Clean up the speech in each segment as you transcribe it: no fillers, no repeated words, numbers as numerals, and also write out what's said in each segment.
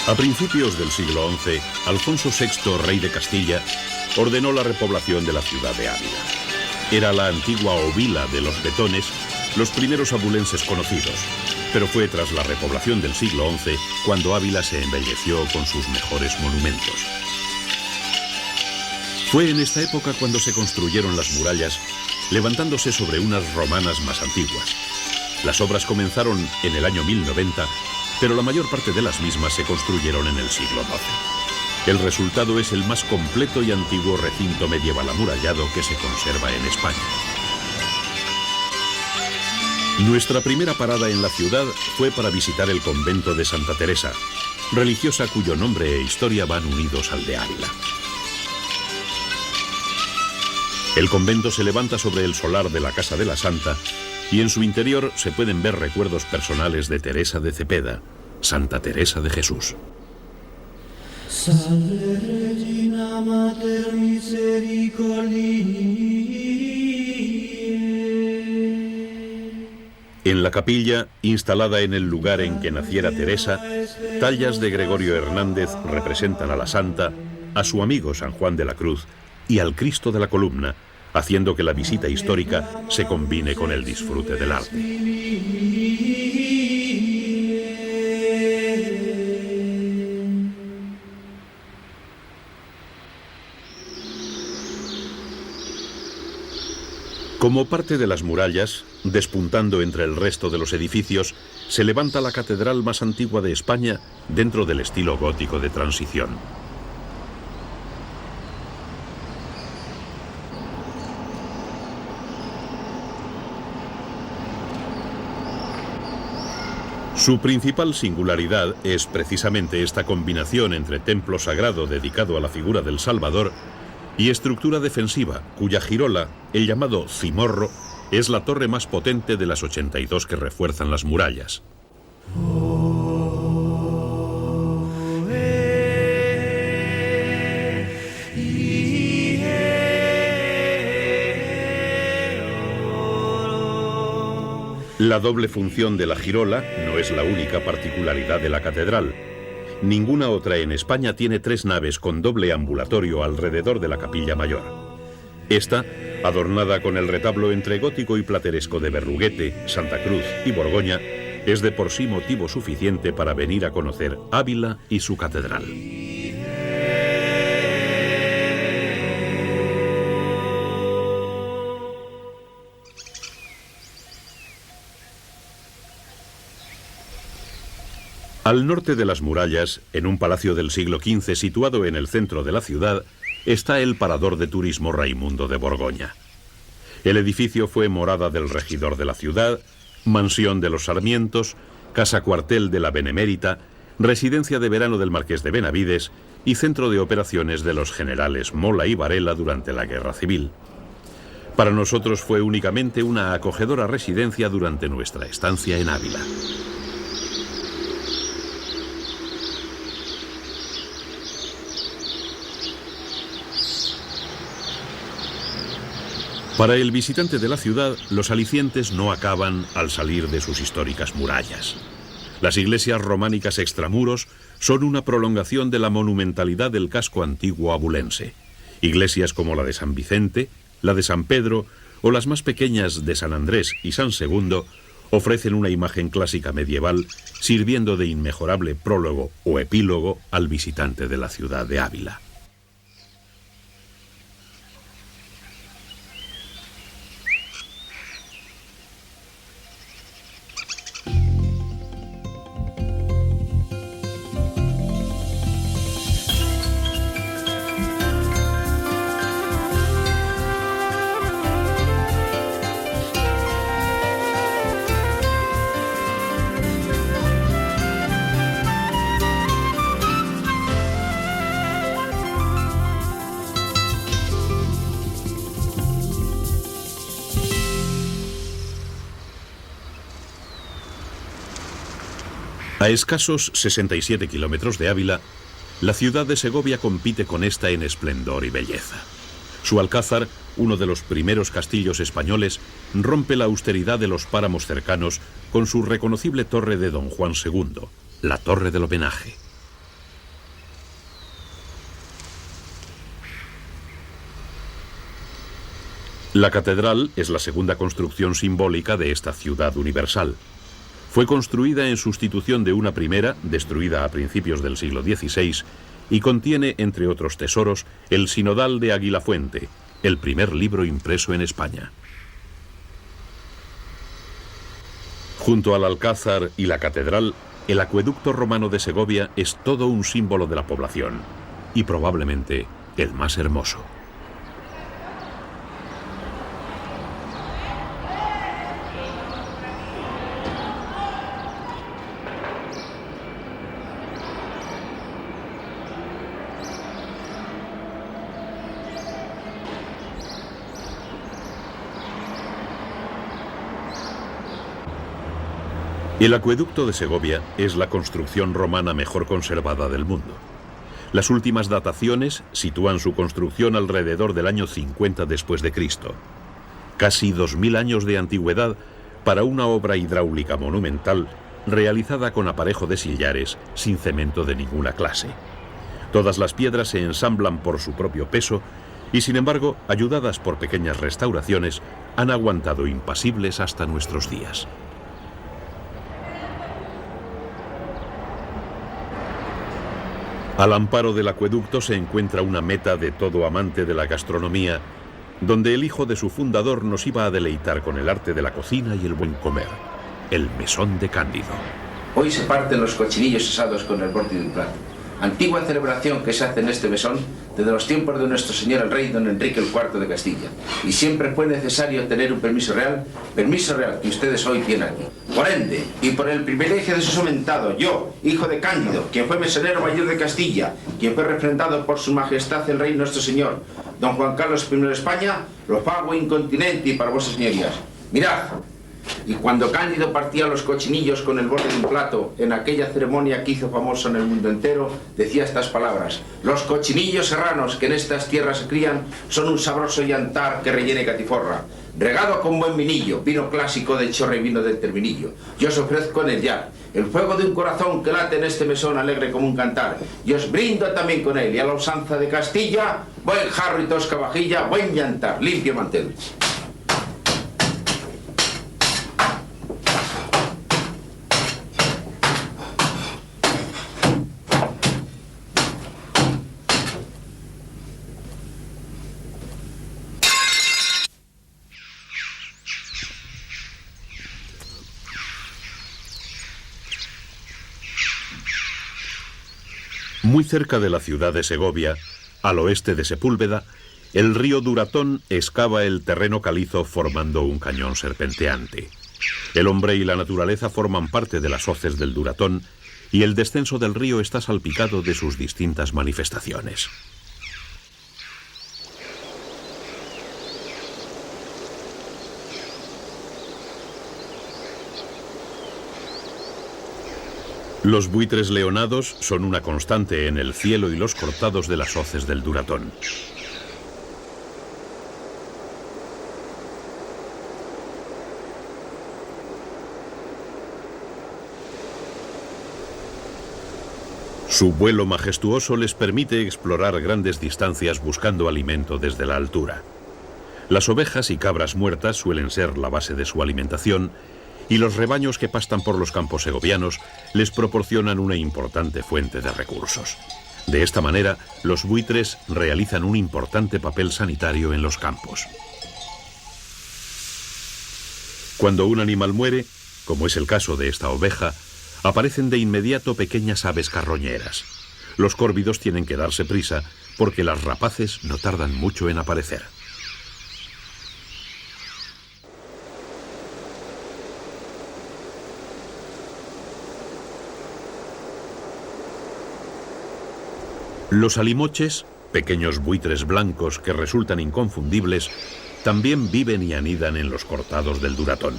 A principios del siglo XI, Alfonso VI, rey de Castilla, ordenó la repoblación de la ciudad de Ávila. Era la antigua Ovila de los Betones, los primeros abulenses conocidos, pero fue tras la repoblación del siglo XI cuando Ávila se embelleció con sus mejores monumentos. Fue en esta época cuando se construyeron las murallas, levantándose sobre unas romanas más antiguas. Las obras comenzaron en el año 1090, pero la mayor parte de las mismas se construyeron en el siglo XII. El resultado es el más completo y antiguo recinto medieval amurallado que se conserva en España. Nuestra primera parada en la ciudad fue para visitar el convento de Santa Teresa, religiosa cuyo nombre e historia van unidos al de Ávila. El convento se levanta sobre el solar de la Casa de la Santa y en su interior se pueden ver recuerdos personales de Teresa de Cepeda, Santa Teresa de Jesús. Salve Regina Mater Misericordiae. En la capilla, instalada en el lugar en que naciera Teresa, tallas de Gregorio Hernández representan a la Santa, a su amigo San Juan de la Cruz y al Cristo de la Columna, haciendo que la visita histórica se combine con el disfrute del arte. Como parte de las murallas, despuntando entre el resto de los edificios, se levanta la catedral más antigua de España dentro del estilo gótico de transición. Su principal singularidad es precisamente esta combinación entre templo sagrado dedicado a la figura del Salvador y estructura defensiva, cuya girola, el llamado cimorro, es la torre más potente de las 82 que refuerzan las murallas. La doble función de la girola no es la única particularidad de la catedral. Ninguna otra en España tiene 3 naves con doble ambulatorio alrededor de la capilla mayor. Esta, adornada con el retablo entre gótico y plateresco de Berruguete, Santa Cruz y Borgoña, es de por sí motivo suficiente para venir a conocer Ávila y su catedral. Al norte de las murallas, en un palacio del siglo XV situado en el centro de la ciudad, está el Parador de Turismo Raimundo de Borgoña. El edificio fue morada del regidor de la ciudad, mansión de los Sarmientos, casa cuartel de la Benemérita, residencia de verano del Marqués de Benavides y centro de operaciones de los generales Mola y Varela durante la Guerra Civil. Para nosotros fue únicamente una acogedora residencia durante nuestra estancia en Ávila. Para el visitante de la ciudad, los alicientes no acaban al salir de sus históricas murallas. Las iglesias románicas extramuros son una prolongación de la monumentalidad del casco antiguo abulense. Iglesias como la de San Vicente, la de San Pedro o las más pequeñas de San Andrés y San Segundo ofrecen una imagen clásica medieval, sirviendo de inmejorable prólogo o epílogo al visitante de la ciudad de Ávila. A escasos 67 kilómetros de Ávila, la ciudad de Segovia compite con esta en esplendor y belleza. Su alcázar, uno de los primeros castillos españoles, rompe la austeridad de los páramos cercanos con su reconocible torre de Don Juan II, la Torre del Homenaje. La catedral es la segunda construcción simbólica de esta ciudad universal. Fue construida en sustitución de una primera, destruida a principios del siglo XVI, y contiene, entre otros tesoros, el Sinodal de Aguilafuente, el primer libro impreso en España. Junto al Alcázar y la catedral, el acueducto romano de Segovia es todo un símbolo de la población, y probablemente el más hermoso. El acueducto de Segovia es la construcción romana mejor conservada del mundo. Las últimas dataciones sitúan su construcción alrededor del año 50 después de Cristo. Casi 2000 años de antigüedad para una obra hidráulica monumental realizada con aparejo de sillares sin cemento de ninguna clase. Todas las piedras se ensamblan por su propio peso y, sin embargo, ayudadas por pequeñas restauraciones, han aguantado impasibles hasta nuestros días. Al amparo del acueducto se encuentra una meta de todo amante de la gastronomía, donde el hijo de su fundador nos iba a deleitar con el arte de la cocina y el buen comer, el mesón de Cándido. Hoy se parten los cochinillos asados con el borde de un plato. Antigua celebración que se hace en este mesón desde los tiempos de nuestro señor el rey don Enrique IV de Castilla. Y siempre fue necesario tener un permiso real que ustedes hoy tienen aquí. Por ende, y por el privilegio de su somentado, yo, hijo de Cándido, quien fue mesonero mayor de Castilla, quien fue refrendado por su majestad el rey nuestro señor, don Juan Carlos I de España, lo pago incontinenti para vuestras señorías. Mirad. Y cuando Cándido partía los cochinillos con el borde de un plato, en aquella ceremonia que hizo famoso en el mundo entero, decía estas palabras: los cochinillos serranos que en estas tierras se crían son un sabroso llantar que rellene catiforra, regado con buen vinillo, vino clásico del Chorra y vino del Terminillo. Yo os ofrezco en el llar el fuego de un corazón que late en este mesón alegre como un cantar, y os brindo también con él, y a la usanza de Castilla, buen jarro y tosca vajilla, buen llantar, limpio mantel. Muy cerca de la ciudad de Segovia, al oeste de Sepúlveda, el río Duratón excava el terreno calizo formando un cañón serpenteante. El hombre y la naturaleza forman parte de las hoces del Duratón y el descenso del río está salpicado de sus distintas manifestaciones. Los buitres leonados son una constante en el cielo y los cortados de las hoces del Duratón. Su vuelo majestuoso les permite explorar grandes distancias buscando alimento desde la altura. Las ovejas y cabras muertas suelen ser la base de su alimentación y los rebaños que pastan por los campos segovianos les proporcionan una importante fuente de recursos. De esta manera, los buitres realizan un importante papel sanitario en los campos. Cuando un animal muere, como es el caso de esta oveja, aparecen de inmediato pequeñas aves carroñeras. Los córvidos tienen que darse prisa porque las rapaces no tardan mucho en aparecer. Los alimoches, pequeños buitres blancos que resultan inconfundibles, también viven y anidan en los cortados del Duratón.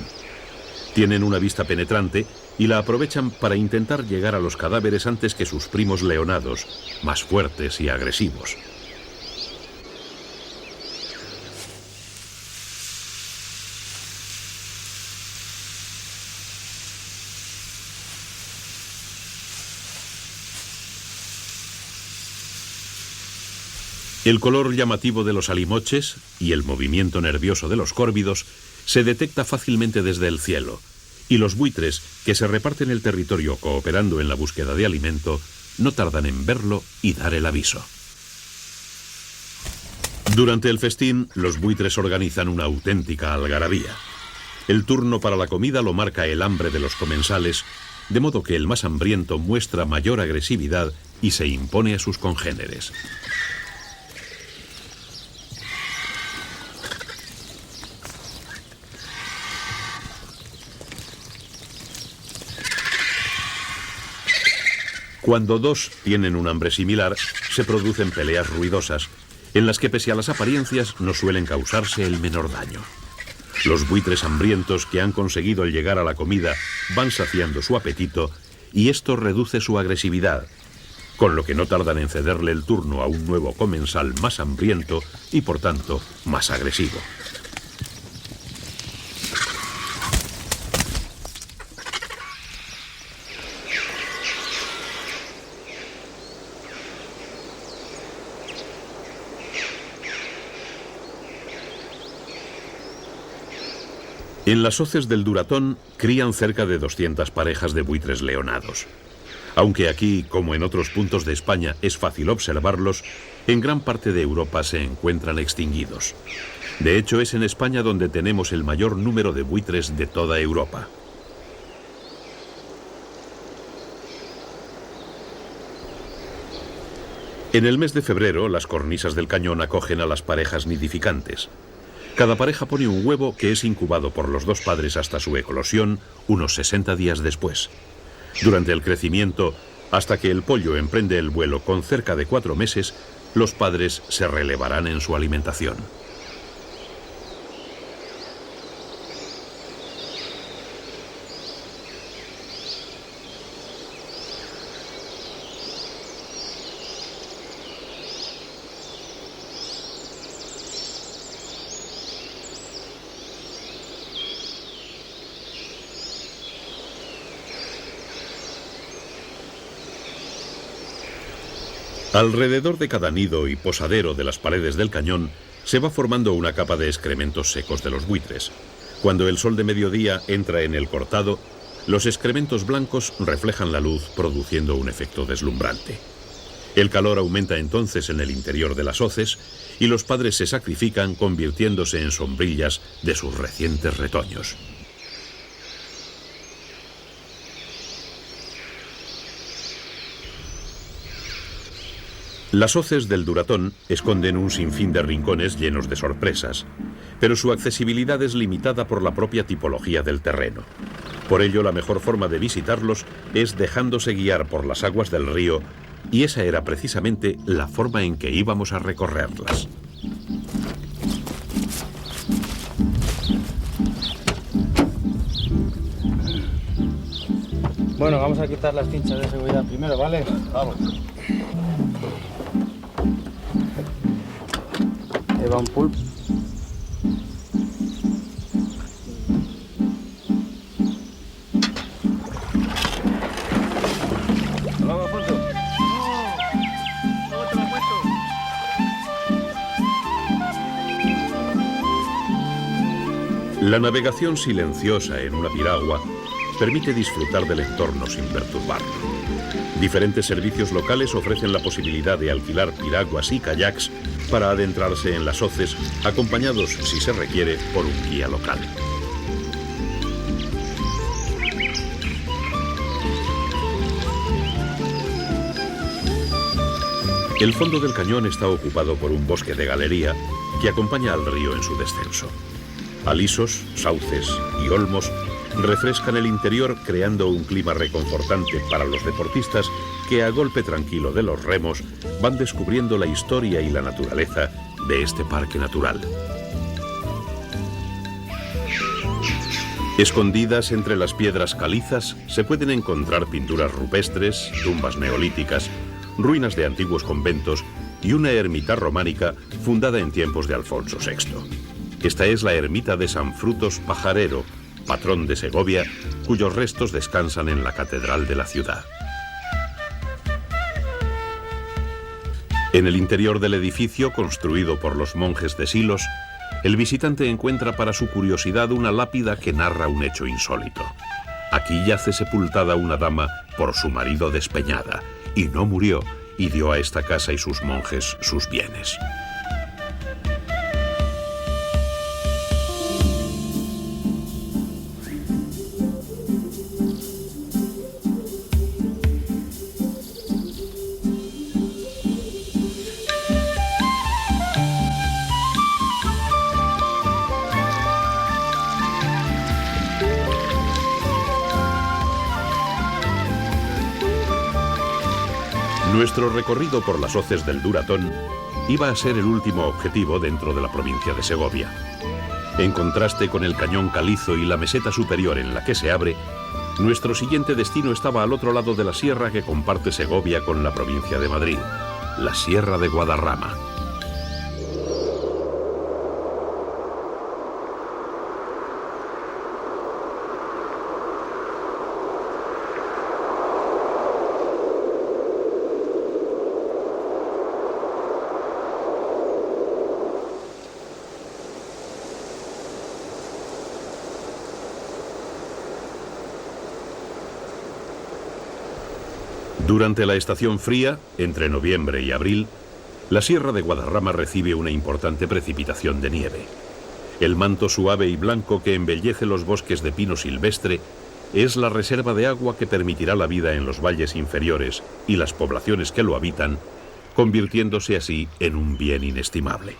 Tienen una vista penetrante y la aprovechan para intentar llegar a los cadáveres antes que sus primos leonados, más fuertes y agresivos. El color llamativo de los alimoches y el movimiento nervioso de los córvidos se detecta fácilmente desde el cielo, y los buitres, que se reparten el territorio cooperando en la búsqueda de alimento, no tardan en verlo y dar el aviso. Durante el festín, los buitres organizan una auténtica algarabía. El turno para la comida lo marca el hambre de los comensales, de modo que el más hambriento muestra mayor agresividad y se impone a sus congéneres. Cuando dos tienen un hambre similar, se producen peleas ruidosas, en las que pese a las apariencias no suelen causarse el menor daño. Los buitres hambrientos que han conseguido el llegar a la comida van saciando su apetito y esto reduce su agresividad, con lo que no tardan en cederle el turno a un nuevo comensal más hambriento y por tanto más agresivo. En las hoces del Duratón crían cerca de 200 parejas de buitres leonados. Aunque aquí, como en otros puntos de España, es fácil observarlos, en gran parte de Europa se encuentran extinguidos. De hecho, es en España donde tenemos el mayor número de buitres de toda Europa. En el mes de febrero, las cornisas del cañón acogen a las parejas nidificantes. Cada pareja pone un huevo que es incubado por los dos padres hasta su eclosión unos 60 días después. Durante el crecimiento, hasta que el pollo emprende el vuelo con cerca de 4 meses, los padres se relevarán en su alimentación. Alrededor de cada nido y posadero de las paredes del cañón se va formando una capa de excrementos secos de los buitres. Cuando el sol de mediodía entra en el cortado, los excrementos blancos reflejan la luz produciendo un efecto deslumbrante. El calor aumenta entonces en el interior de las hoces y los padres se sacrifican convirtiéndose en sombrillas de sus recientes retoños. Las hoces del Duratón esconden un sinfín de rincones llenos de sorpresas, pero su accesibilidad es limitada por la propia tipología del terreno. Por ello, la mejor forma de visitarlos es dejándose guiar por las aguas del río, y esa era precisamente la forma en que íbamos a recorrerlas. Bueno, vamos a quitar las cinchas de seguridad primero, ¿vale? Vamos. Ahí va un pulpo. Vamos, Alfonso. ¿Cómo te lo has puesto? La navegación silenciosa en una piragua permite disfrutar del entorno sin perturbarlo. Diferentes servicios locales ofrecen la posibilidad de alquilar piraguas y kayaks para adentrarse en las hoces, acompañados, si se requiere, por un guía local. El fondo del cañón está ocupado por un bosque de galería que acompaña al río en su descenso. Alisos, sauces y olmos refrescan el interior, creando un clima reconfortante para los deportistas que, a golpe tranquilo de los remos, van descubriendo la historia y la naturaleza de este parque natural. Escondidas entre las piedras calizas se pueden encontrar pinturas rupestres, tumbas neolíticas, ruinas de antiguos conventos y una ermita románica fundada en tiempos de Alfonso VI. Esta es la ermita de San Frutos Pajarero, patrón de Segovia, cuyos restos descansan en la catedral de la ciudad. En el interior del edificio, construido por los monjes de Silos, el visitante encuentra para su curiosidad una lápida que narra un hecho insólito. Aquí yace sepultada una dama por su marido despeñada, y no murió, y dio a esta casa y sus monjes sus bienes. Nuestro recorrido por las hoces del Duratón iba a ser el último objetivo dentro de la provincia de Segovia. En contraste con el cañón calizo y la meseta superior en la que se abre, nuestro siguiente destino estaba al otro lado de la sierra que comparte Segovia con la provincia de Madrid, la Sierra de Guadarrama. Durante la estación fría, entre noviembre y abril, la Sierra de Guadarrama recibe una importante precipitación de nieve. El manto suave y blanco que embellece los bosques de pino silvestre es la reserva de agua que permitirá la vida en los valles inferiores y las poblaciones que lo habitan, convirtiéndose así en un bien inestimable.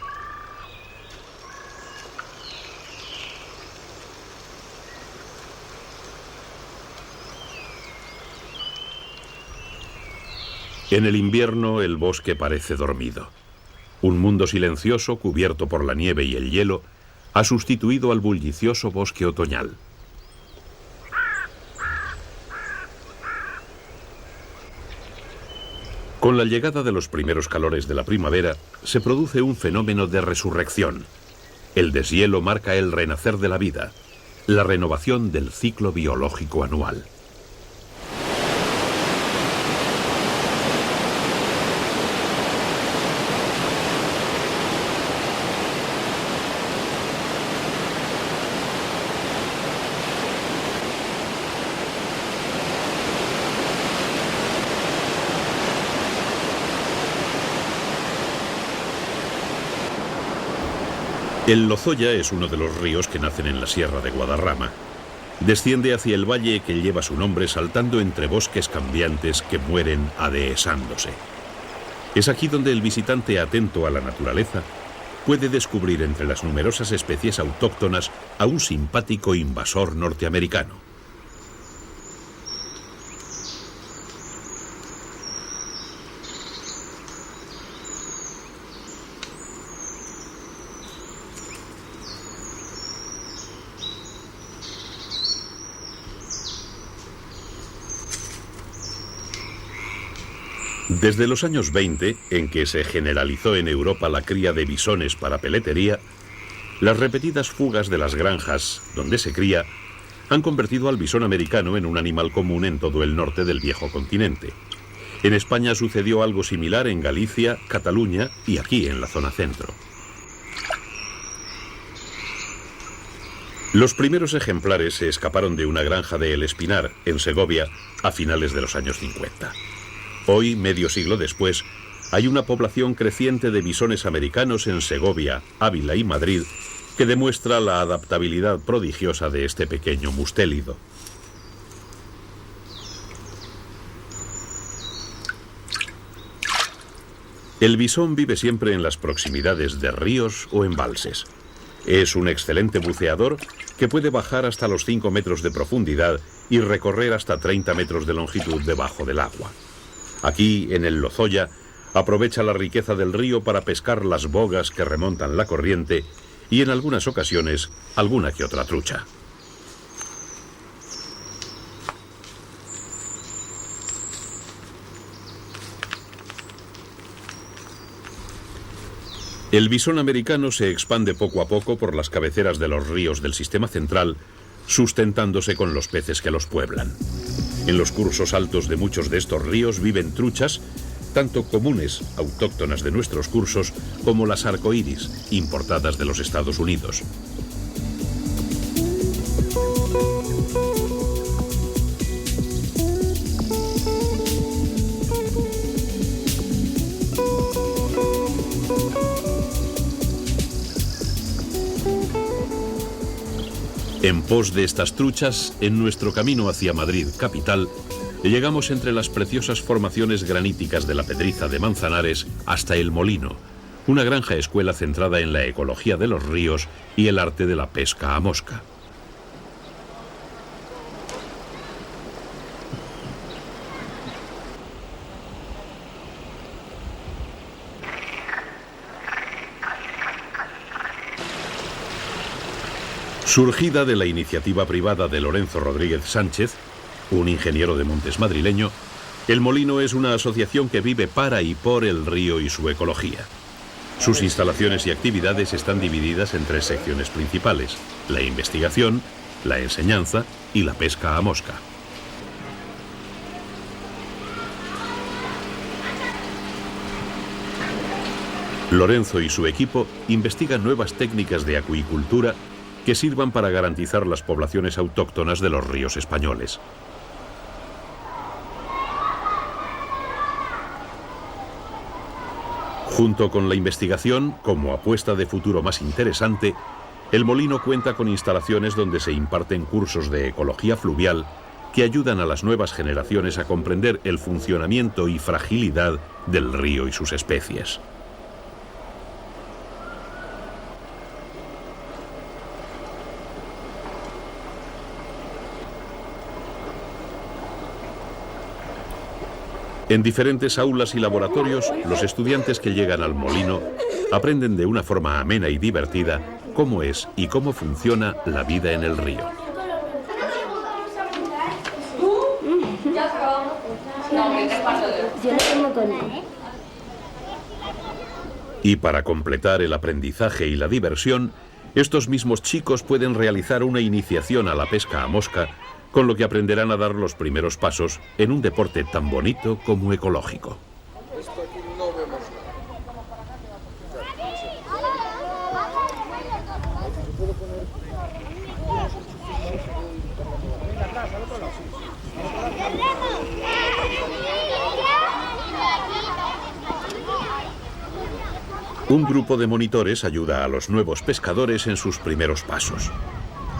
En el invierno el bosque parece dormido. Un mundo silencioso, cubierto por la nieve y el hielo, ha sustituido al bullicioso bosque otoñal. Con la llegada de los primeros calores de la primavera, se produce un fenómeno de resurrección. El deshielo marca el renacer de la vida, la renovación del ciclo biológico anual. El Lozoya es uno de los ríos que nacen en la Sierra de Guadarrama. Desciende hacia el valle que lleva su nombre saltando entre bosques cambiantes que mueren adehesándose. Es aquí donde el visitante atento a la naturaleza puede descubrir entre las numerosas especies autóctonas a un simpático invasor norteamericano. Desde los años 20, en que se generalizó en Europa la cría de bisones para peletería, las repetidas fugas de las granjas donde se cría han convertido al bisón americano en un animal común en todo el norte del viejo continente. En España sucedió algo similar en Galicia, Cataluña y aquí en la zona centro. Los primeros ejemplares se escaparon de una granja de El Espinar, en Segovia, a finales de los años 50. Hoy, medio siglo después, hay una población creciente de bisones americanos en Segovia, Ávila y Madrid que demuestra la adaptabilidad prodigiosa de este pequeño mustélido. El bisón vive siempre en las proximidades de ríos o embalses. Es un excelente buceador que puede bajar hasta los 5 metros de profundidad y recorrer hasta 30 metros de longitud debajo del agua. Aquí, en el Lozoya, aprovecha la riqueza del río para pescar las bogas que remontan la corriente y en algunas ocasiones alguna que otra trucha. El bisón americano se expande poco a poco por las cabeceras de los ríos del sistema central, sustentándose con los peces que los pueblan. En los cursos altos de muchos de estos ríos viven truchas, tanto comunes, autóctonas de nuestros cursos, como las arcoíris, importadas de los Estados Unidos. En pos de estas truchas, en nuestro camino hacia Madrid capital, llegamos entre las preciosas formaciones graníticas de la Pedriza de Manzanares hasta El Molino, una granja escuela centrada en la ecología de los ríos y el arte de la pesca a mosca. Surgida de la iniciativa privada de Lorenzo Rodríguez Sánchez, un ingeniero de montes madrileño, El Molino es una asociación que vive para y por el río y su ecología. Sus instalaciones y actividades están divididas en 3 secciones principales: la investigación, la enseñanza y la pesca a mosca. Lorenzo y su equipo investigan nuevas técnicas de acuicultura que sirvan para garantizar las poblaciones autóctonas de los ríos españoles. Junto con la investigación, como apuesta de futuro más interesante, El Molino cuenta con instalaciones donde se imparten cursos de ecología fluvial que ayudan a las nuevas generaciones a comprender el funcionamiento y fragilidad del río y sus especies. En diferentes aulas y laboratorios, los estudiantes que llegan al Molino aprenden de una forma amena y divertida cómo es y cómo funciona la vida en el río. Y para completar el aprendizaje y la diversión, estos mismos chicos pueden realizar una iniciación a la pesca a mosca, con lo que aprenderán a dar los primeros pasos en un deporte tan bonito como ecológico. Un grupo de monitores ayuda a los nuevos pescadores en sus primeros pasos.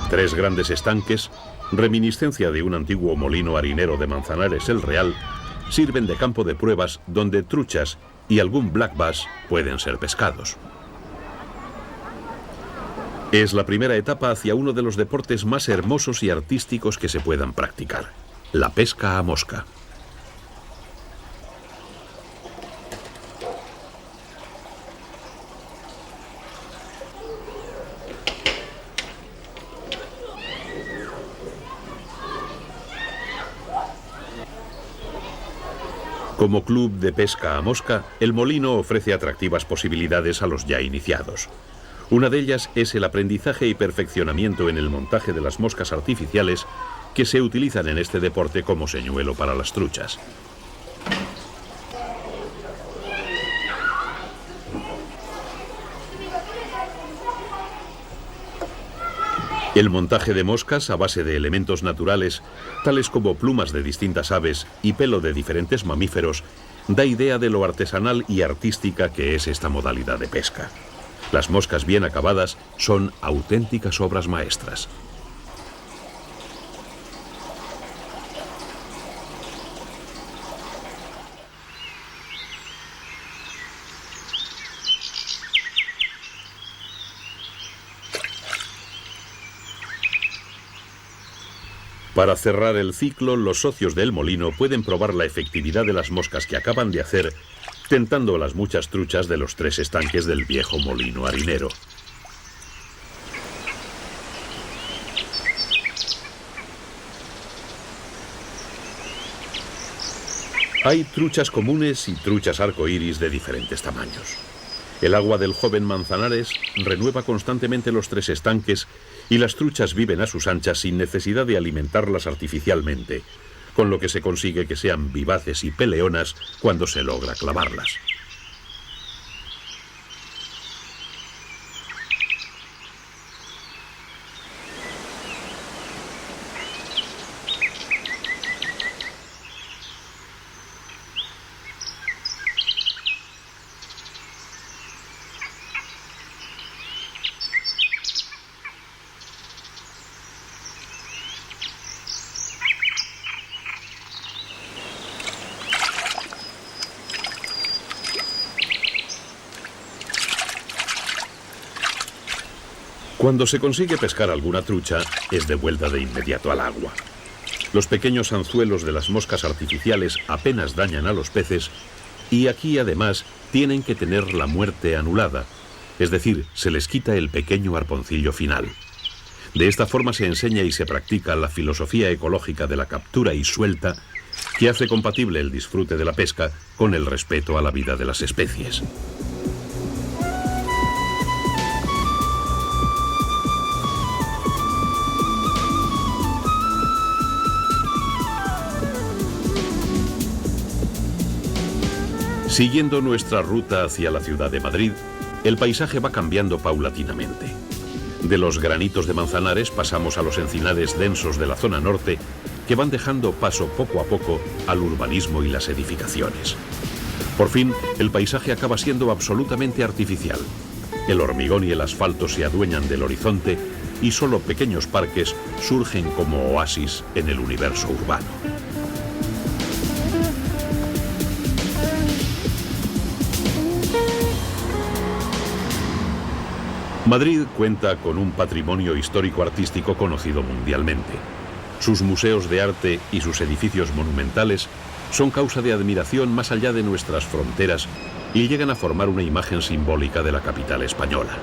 3 grandes estanques, reminiscencia de un antiguo molino harinero de Manzanares el Real, sirven de campo de pruebas donde truchas y algún black bass pueden ser pescados. Es la primera etapa hacia uno de los deportes más hermosos y artísticos que se puedan practicar, la pesca a mosca. Como club de pesca a mosca, el Molino ofrece atractivas posibilidades a los ya iniciados. Una de ellas es el aprendizaje y perfeccionamiento en el montaje de las moscas artificiales que se utilizan en este deporte como señuelo para las truchas. El montaje de moscas a base de elementos naturales, tales como plumas de distintas aves y pelo de diferentes mamíferos, da idea de lo artesanal y artística que es esta modalidad de pesca. Las moscas bien acabadas son auténticas obras maestras. Para cerrar el ciclo, los socios del Molino pueden probar la efectividad de las moscas que acaban de hacer, tentando las muchas truchas de los 3 estanques del viejo molino harinero. Hay truchas comunes y truchas arcoíris de diferentes tamaños. El agua del joven Manzanares renueva constantemente los 3 estanques y las truchas viven a sus anchas sin necesidad de alimentarlas artificialmente, con lo que se consigue que sean vivaces y peleonas cuando se logra clavarlas. Cuando se consigue pescar alguna trucha, es de vuelta de inmediato al agua. Los pequeños anzuelos de las moscas artificiales apenas dañan a los peces y aquí además tienen que tener la muerte anulada, es decir, se les quita el pequeño arponcillo final. De esta forma se enseña y se practica la filosofía ecológica de la captura y suelta que hace compatible el disfrute de la pesca con el respeto a la vida de las especies. Siguiendo nuestra ruta hacia la ciudad de Madrid, el paisaje va cambiando paulatinamente. De los granitos de Manzanares pasamos a los encinares densos de la zona norte, que van dejando paso poco a poco al urbanismo y las edificaciones. Por fin, el paisaje acaba siendo absolutamente artificial. El hormigón y el asfalto se adueñan del horizonte y solo pequeños parques surgen como oasis en el universo urbano. Madrid cuenta con un patrimonio histórico-artístico conocido mundialmente. Sus museos de arte y sus edificios monumentales son causa de admiración más allá de nuestras fronteras y llegan a formar una imagen simbólica de la capital española.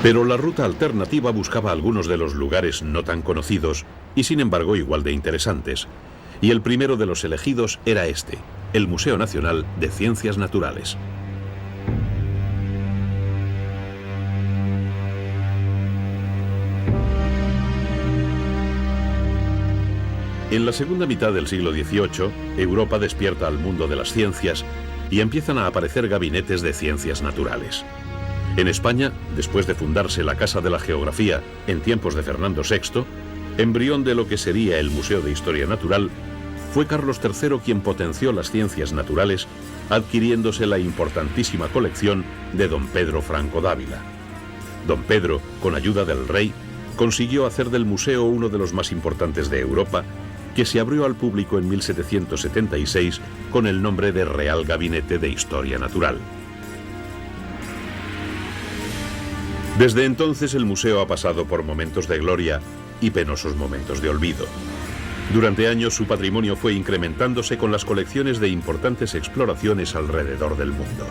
Pero la ruta alternativa buscaba algunos de los lugares no tan conocidos y sin embargo igual de interesantes. Y el primero de los elegidos era este, el Museo Nacional de Ciencias Naturales. En la segunda mitad del siglo XVIII, Europa despierta al mundo de las ciencias y empiezan a aparecer gabinetes de ciencias naturales. En España, después de fundarse la Casa de la Geografía en tiempos de Fernando VI, embrión de lo que sería el Museo de Historia Natural, fue Carlos III quien potenció las ciencias naturales, adquiriéndose la importantísima colección de don Pedro Franco Dávila. Don Pedro, con ayuda del rey, consiguió hacer del museo uno de los más importantes de Europa, que se abrió al público en 1776 con el nombre de Real Gabinete de Historia Natural. Desde entonces el museo ha pasado por momentos de gloria y penosos momentos de olvido. Durante años su patrimonio fue incrementándose con las colecciones de importantes exploraciones alrededor del mundo.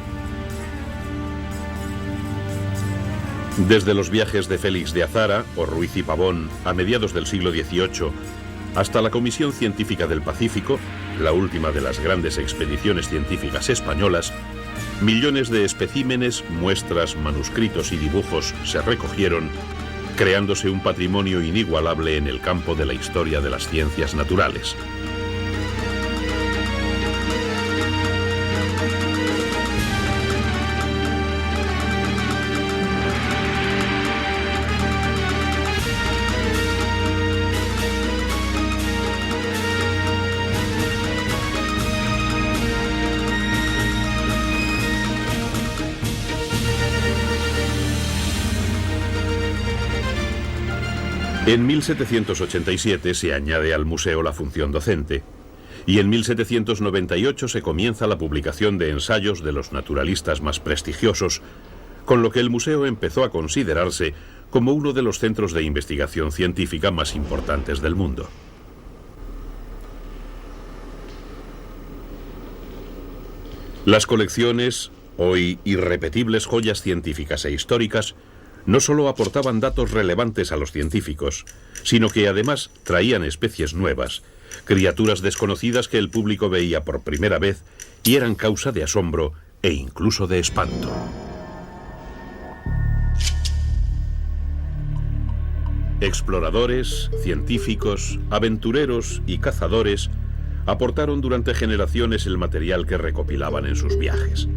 Desde los viajes de Félix de Azara o Ruiz y Pavón a mediados del siglo XVIII hasta la Comisión Científica del Pacífico, la última de las grandes expediciones científicas españolas, millones de especímenes, muestras, manuscritos y dibujos se recogieron, creándose un patrimonio inigualable en el campo de la historia de las ciencias naturales. En 1787 se añade al museo la función docente y en 1798 se comienza la publicación de ensayos de los naturalistas más prestigiosos, con lo que el museo empezó a considerarse como uno de los centros de investigación científica más importantes del mundo. Las colecciones, hoy irrepetibles joyas científicas e históricas, no solo aportaban datos relevantes a los científicos, sino que además traían especies nuevas, criaturas desconocidas que el público veía por primera vez y eran causa de asombro e incluso de espanto. Exploradores, científicos, aventureros y cazadores aportaron durante generaciones el material que recopilaban en sus viajes.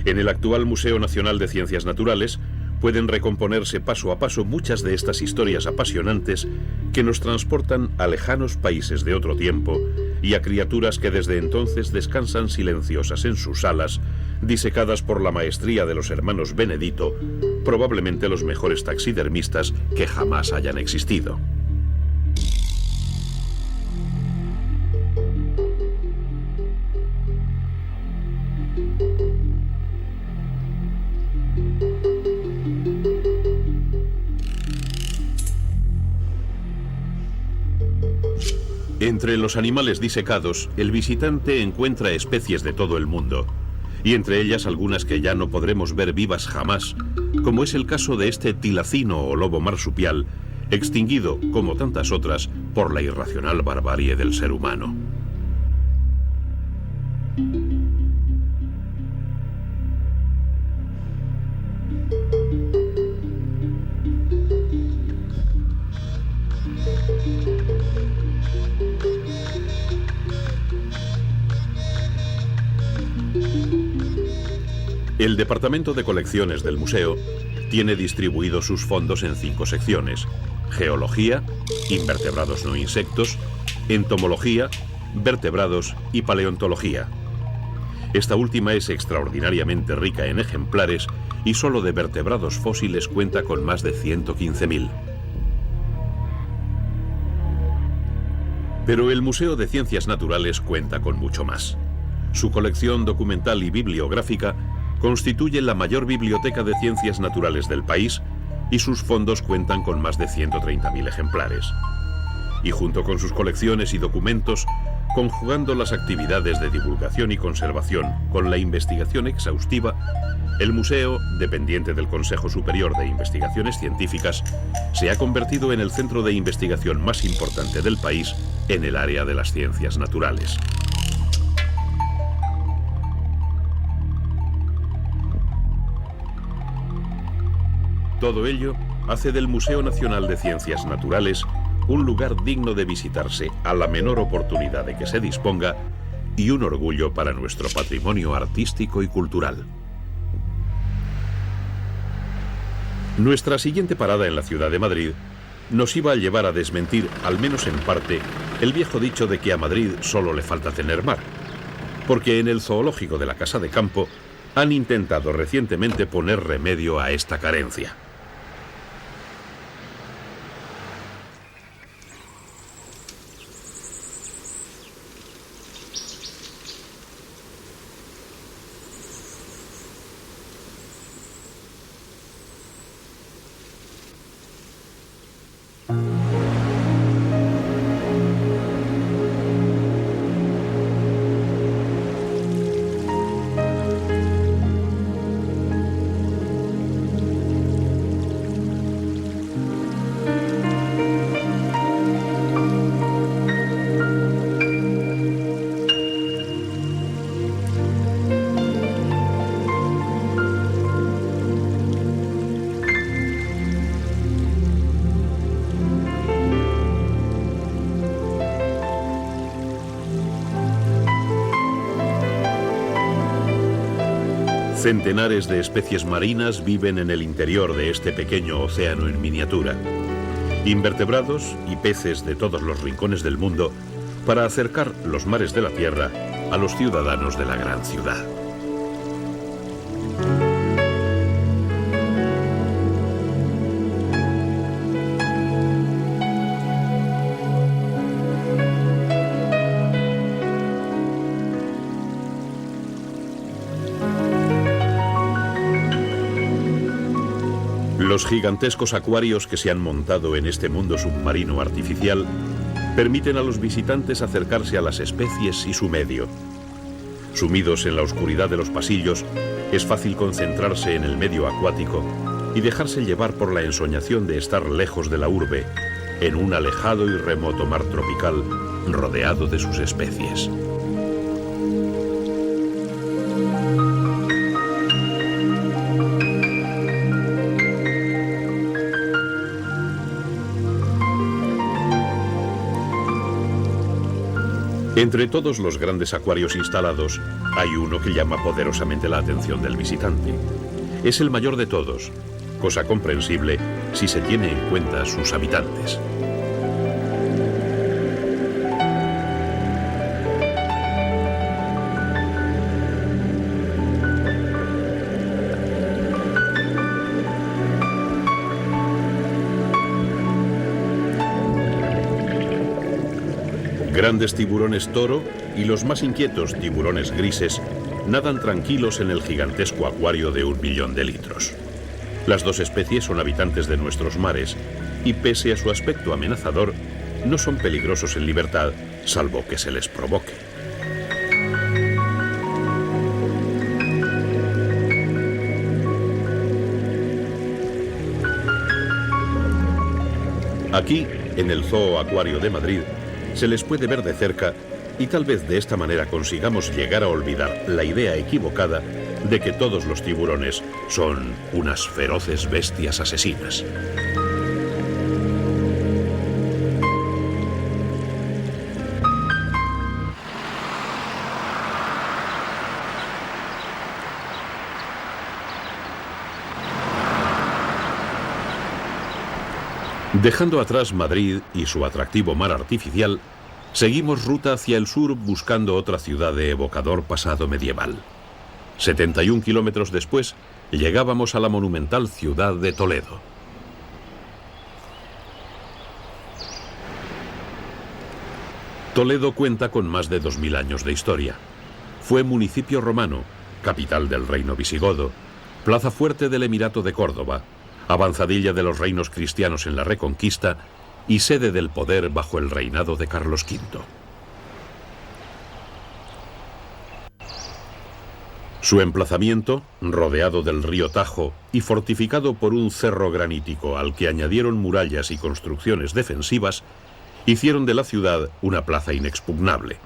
En el actual Museo Nacional de Ciencias Naturales pueden recomponerse paso a paso muchas de estas historias apasionantes que nos transportan a lejanos países de otro tiempo y a criaturas que desde entonces descansan silenciosas en sus salas, disecadas por la maestría de los hermanos Benedito, probablemente los mejores taxidermistas que jamás hayan existido. Entre los animales disecados, el visitante encuentra especies de todo el mundo, y entre ellas algunas que ya no podremos ver vivas jamás, como es el caso de este tilacino o lobo marsupial, extinguido, como tantas otras, por la irracional barbarie del ser humano. El Departamento de Colecciones del museo tiene distribuidos sus fondos en 5 secciones: geología, invertebrados no insectos, entomología, vertebrados y paleontología. Esta última es extraordinariamente rica en ejemplares y solo de vertebrados fósiles cuenta con más de 115.000. Pero el Museo de Ciencias Naturales cuenta con mucho más. Su colección documental y bibliográfica constituye la mayor biblioteca de ciencias naturales del país y sus fondos cuentan con más de 130.000 ejemplares. Y junto con sus colecciones y documentos, conjugando las actividades de divulgación y conservación con la investigación exhaustiva, el museo, dependiente del Consejo Superior de Investigaciones Científicas, se ha convertido en el centro de investigación más importante del país en el área de las ciencias naturales. Todo ello hace del Museo Nacional de Ciencias Naturales un lugar digno de visitarse a la menor oportunidad de que se disponga y un orgullo para nuestro patrimonio artístico y cultural. Nuestra siguiente parada en la ciudad de Madrid nos iba a llevar a desmentir, al menos en parte, el viejo dicho de que a Madrid solo le falta tener mar, porque en el zoológico de la Casa de Campo han intentado recientemente poner remedio a esta carencia. Centenares de especies marinas viven en el interior de este pequeño océano en miniatura. Invertebrados y peces de todos los rincones del mundo para acercar los mares de la tierra a los ciudadanos de la gran ciudad. Los gigantescos acuarios que se han montado en este mundo submarino artificial permiten a los visitantes acercarse a las especies y su medio. Sumidos en la oscuridad de los pasillos, es fácil concentrarse en el medio acuático y dejarse llevar por la ensoñación de estar lejos de la urbe, en un alejado y remoto mar tropical rodeado de sus especies. Entre todos los grandes acuarios instalados, hay uno que llama poderosamente la atención del visitante. Es el mayor de todos, cosa comprensible si se tiene en cuenta sus habitantes. Grandes tiburones toro y los más inquietos tiburones grises nadan tranquilos en el gigantesco acuario de 1 millón de litros. Las dos especies son habitantes de nuestros mares y, pese a su aspecto amenazador, no son peligrosos en libertad, salvo que se les provoque. Aquí, en el Zoo Acuario de Madrid, se les puede ver de cerca y tal vez de esta manera consigamos llegar a olvidar la idea equivocada de que todos los tiburones son unas feroces bestias asesinas. Dejando atrás Madrid y su atractivo mar artificial, seguimos ruta hacia el sur buscando otra ciudad de evocador pasado medieval. 71 kilómetros después, llegábamos a la monumental ciudad de Toledo. Toledo cuenta con más de 2000 años de historia. Fue municipio romano, capital del reino visigodo, plaza fuerte del Emirato de Córdoba, avanzadilla de los reinos cristianos en la Reconquista y sede del poder bajo el reinado de Carlos V. Su emplazamiento, rodeado del río Tajo y fortificado por un cerro granítico al que añadieron murallas y construcciones defensivas, hicieron de la ciudad una plaza inexpugnable.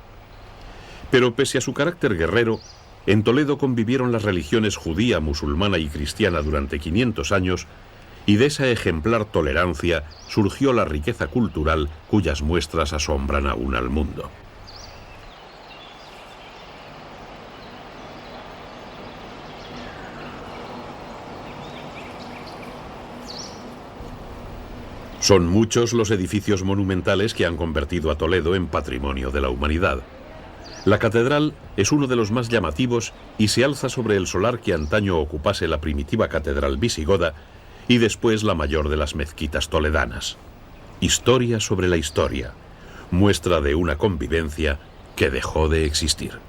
Pero pese a su carácter guerrero, en Toledo convivieron las religiones judía, musulmana y cristiana durante 500 años, y de esa ejemplar tolerancia surgió la riqueza cultural cuyas muestras asombran aún al mundo. Son muchos los edificios monumentales que han convertido a Toledo en patrimonio de la humanidad. La catedral es uno de los más llamativos y se alza sobre el solar que antaño ocupase la primitiva catedral visigoda y después la mayor de las mezquitas toledanas. Historia sobre la historia, muestra de una convivencia que dejó de existir.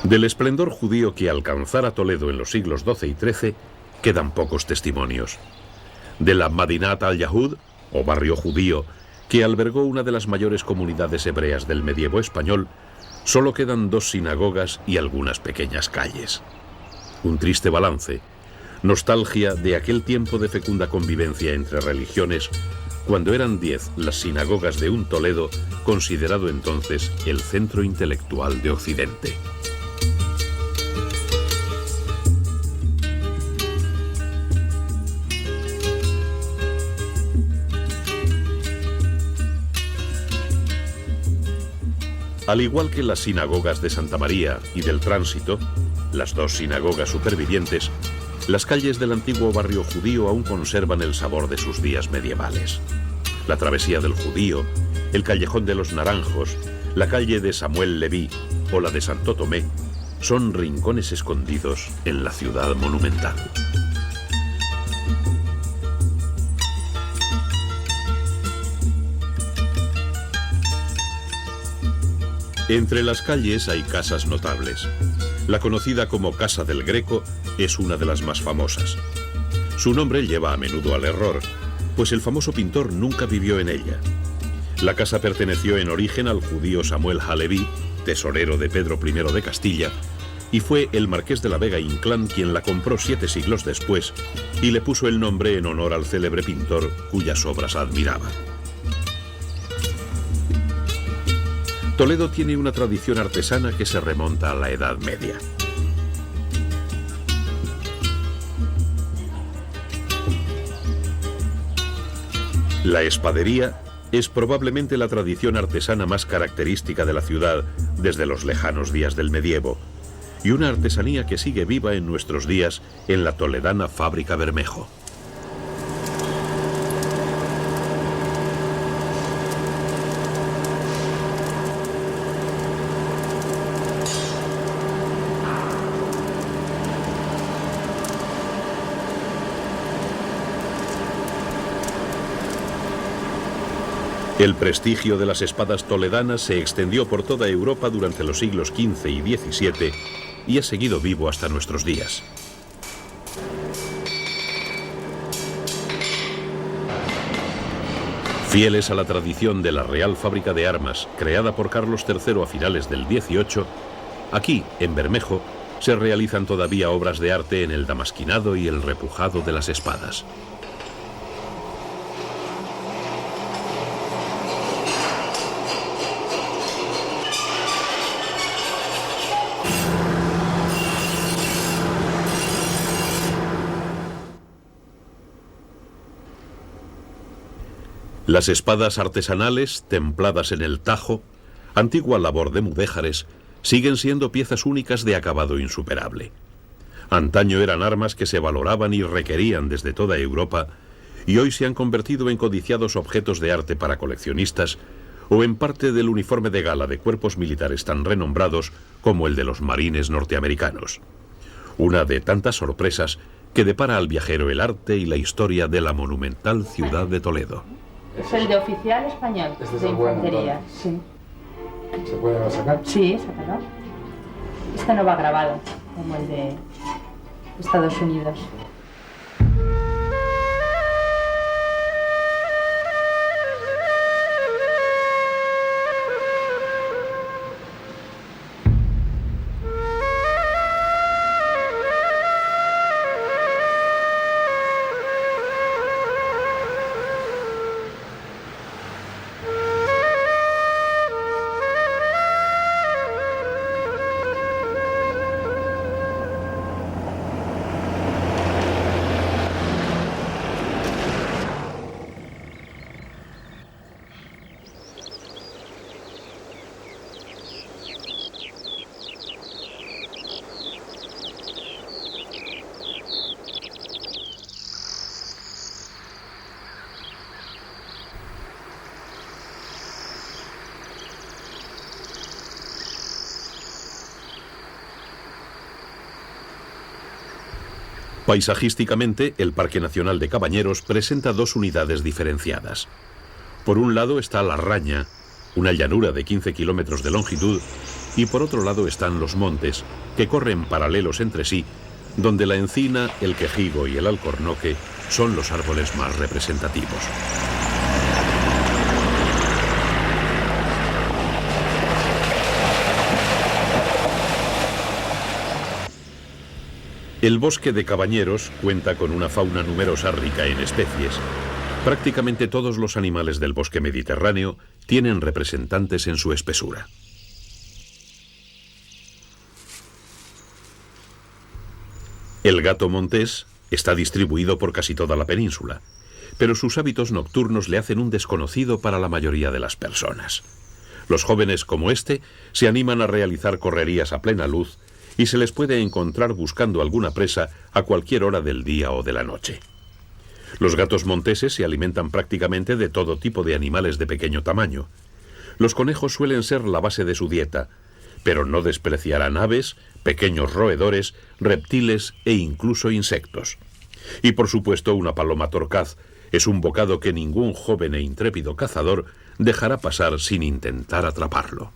Del esplendor judío que alcanzara Toledo en los siglos XII y XIII quedan pocos testimonios. De la Madinat al-Yahud, o barrio judío, que albergó una de las mayores comunidades hebreas del medievo español, solo quedan 2 sinagogas y algunas pequeñas calles. Un triste balance, nostalgia de aquel tiempo de fecunda convivencia entre religiones, cuando eran 10 las sinagogas de un Toledo considerado entonces el centro intelectual de Occidente. Al igual que las sinagogas de Santa María y del Tránsito, las 2 sinagogas supervivientes, las calles del antiguo barrio judío aún conservan el sabor de sus días medievales. La Travesía del Judío, el Callejón de los Naranjos, la calle de Samuel Leví o la de Santo Tomé son rincones escondidos en la ciudad monumental. Entre las calles hay casas notables. La conocida como Casa del Greco es una de las más famosas. Su nombre lleva a menudo al error, pues el famoso pintor nunca vivió en ella. La casa perteneció en origen al judío Samuel Haleví, tesorero de Pedro I de Castilla, y fue el marqués de la Vega Inclán quien la compró 7 siglos después y le puso el nombre en honor al célebre pintor cuyas obras admiraba. Toledo tiene una tradición artesana que se remonta a la Edad Media. La espadería es probablemente la tradición artesana más característica de la ciudad desde los lejanos días del medievo, y una artesanía que sigue viva en nuestros días en la toledana Fábrica Bermejo. El prestigio de las espadas toledanas se extendió por toda Europa durante los siglos XV y XVII y ha seguido vivo hasta nuestros días. Fieles a la tradición de la Real Fábrica de Armas, creada por Carlos III a finales del XVIII, aquí, en Bermejo, se realizan todavía obras de arte en el damasquinado y el repujado de las espadas. Las espadas artesanales, templadas en el Tajo, antigua labor de mudéjares, siguen siendo piezas únicas de acabado insuperable. Antaño eran armas que se valoraban y requerían desde toda Europa, y hoy se han convertido en codiciados objetos de arte para coleccionistas o en parte del uniforme de gala de cuerpos militares tan renombrados como el de los marines norteamericanos. Una de tantas sorpresas que depara al viajero el arte y la historia de la monumental ciudad de Toledo. Es el de oficial español, Este es de el bueno, infantería, sí. ¿Se puede sacar? Sí, sácalo. Este no va grabado, como el de Estados Unidos. Paisajísticamente, el Parque Nacional de Cabañeros presenta dos unidades diferenciadas. Por un lado está la Raña, una llanura de 15 kilómetros de longitud, y por otro lado están los montes, que corren paralelos entre sí, donde la encina, el quejigo y el alcornoque son los árboles más representativos. El bosque de Cabañeros cuenta con una fauna numerosa rica en especies. Prácticamente todos los animales del bosque mediterráneo tienen representantes en su espesura. El gato montés está distribuido por casi toda la península, pero sus hábitos nocturnos le hacen un desconocido para la mayoría de las personas. Los jóvenes como este se animan a realizar correrías a plena luz y se les puede encontrar buscando alguna presa a cualquier hora del día o de la noche. Los gatos monteses se alimentan prácticamente de todo tipo de animales de pequeño tamaño. Los conejos suelen ser la base de su dieta, pero no despreciarán aves, pequeños roedores, reptiles e incluso insectos. Y por supuesto una paloma torcaz es un bocado que ningún joven e intrépido cazador dejará pasar sin intentar atraparlo.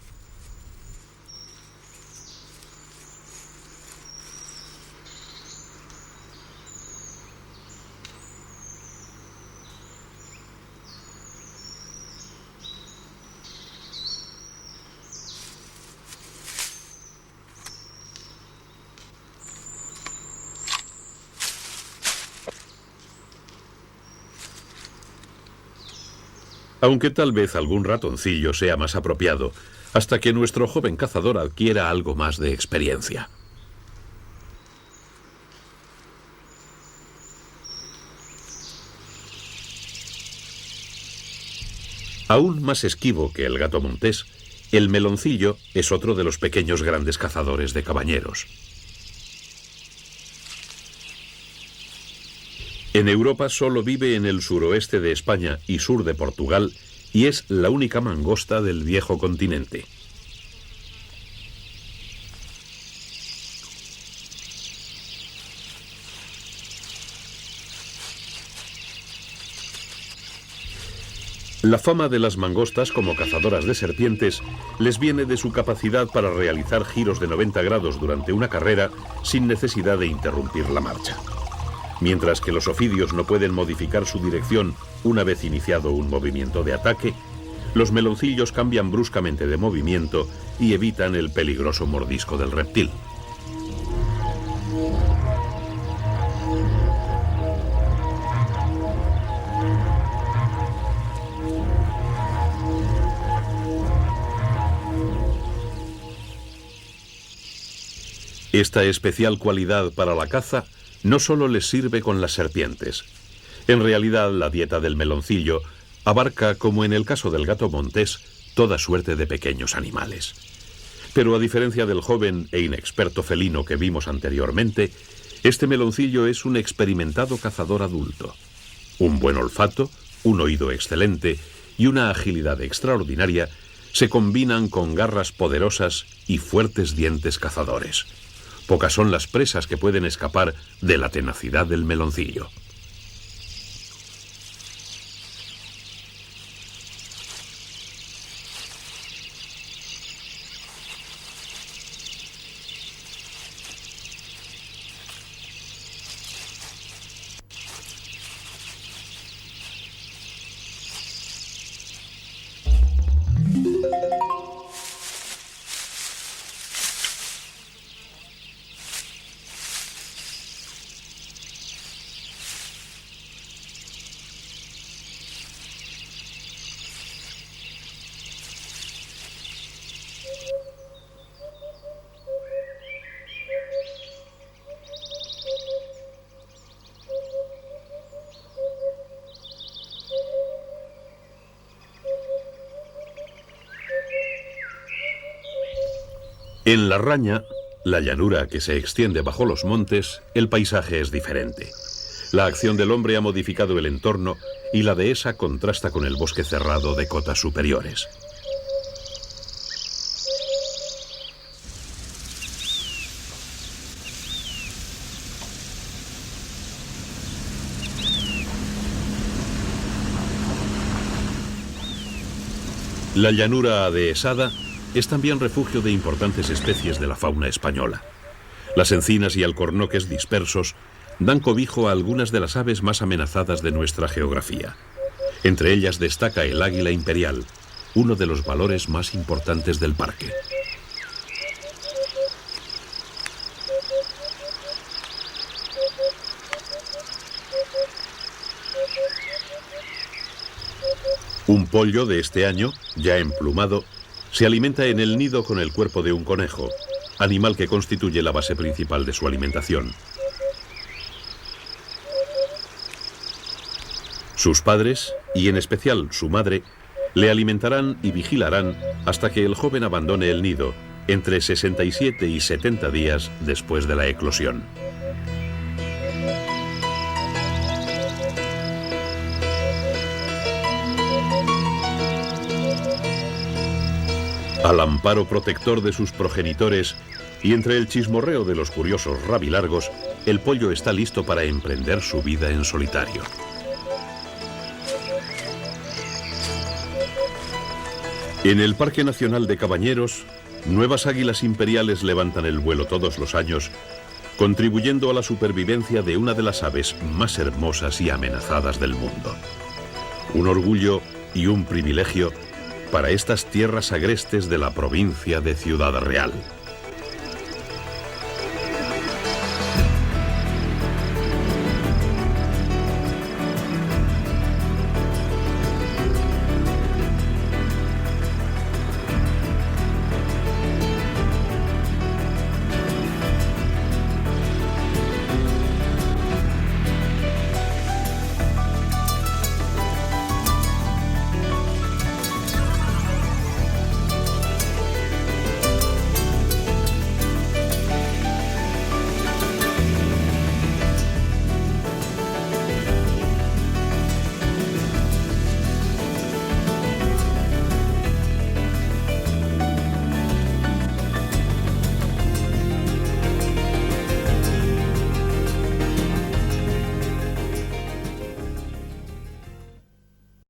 Aunque tal vez algún ratoncillo sea más apropiado, hasta que nuestro joven cazador adquiera algo más de experiencia. Aún más esquivo que el gato montés, el meloncillo es otro de los pequeños grandes cazadores de Cabañeros. En Europa solo vive en el suroeste de España y sur de Portugal y es la única mangosta del viejo continente. La fama de las mangostas como cazadoras de serpientes les viene de su capacidad para realizar giros de 90 grados durante una carrera sin necesidad de interrumpir la marcha. Mientras que los ofidios no pueden modificar su dirección una vez iniciado un movimiento de ataque, los meloncillos cambian bruscamente de movimiento y evitan el peligroso mordisco del reptil. Esta especial cualidad para la caza no solo les sirve con las serpientes. En realidad, la dieta del meloncillo abarca, como en el caso del gato montés, toda suerte de pequeños animales. Pero a diferencia del joven e inexperto felino que vimos anteriormente, este meloncillo es un experimentado cazador adulto. Un buen olfato, un oído excelente y una agilidad extraordinaria se combinan con garras poderosas y fuertes dientes cazadores. Pocas son las presas que pueden escapar de la tenacidad del meloncillo. En la Raña, la llanura que se extiende bajo los montes, el paisaje es diferente. La acción del hombre ha modificado el entorno y la dehesa contrasta con el bosque cerrado de cotas superiores. La llanura adhesada es también refugio de importantes especies de la fauna española. Las encinas y alcornoques dispersos dan cobijo a algunas de las aves más amenazadas de nuestra geografía. Entre ellas destaca el águila imperial, uno de los valores más importantes del parque. Un pollo de este año, ya emplumado, se alimenta en el nido con el cuerpo de un conejo, animal que constituye la base principal de su alimentación. Sus padres, y en especial su madre, le alimentarán y vigilarán hasta que el joven abandone el nido, entre 67 y 70 días después de la eclosión. Al amparo protector de sus progenitores y entre el chismorreo de los curiosos rabilargos, el pollo está listo para emprender su vida en solitario. En el Parque Nacional de Cabañeros, nuevas águilas imperiales levantan el vuelo todos los años, contribuyendo a la supervivencia de una de las aves más hermosas y amenazadas del mundo. Un orgullo y un privilegio para estas tierras agrestes de la provincia de Ciudad Real.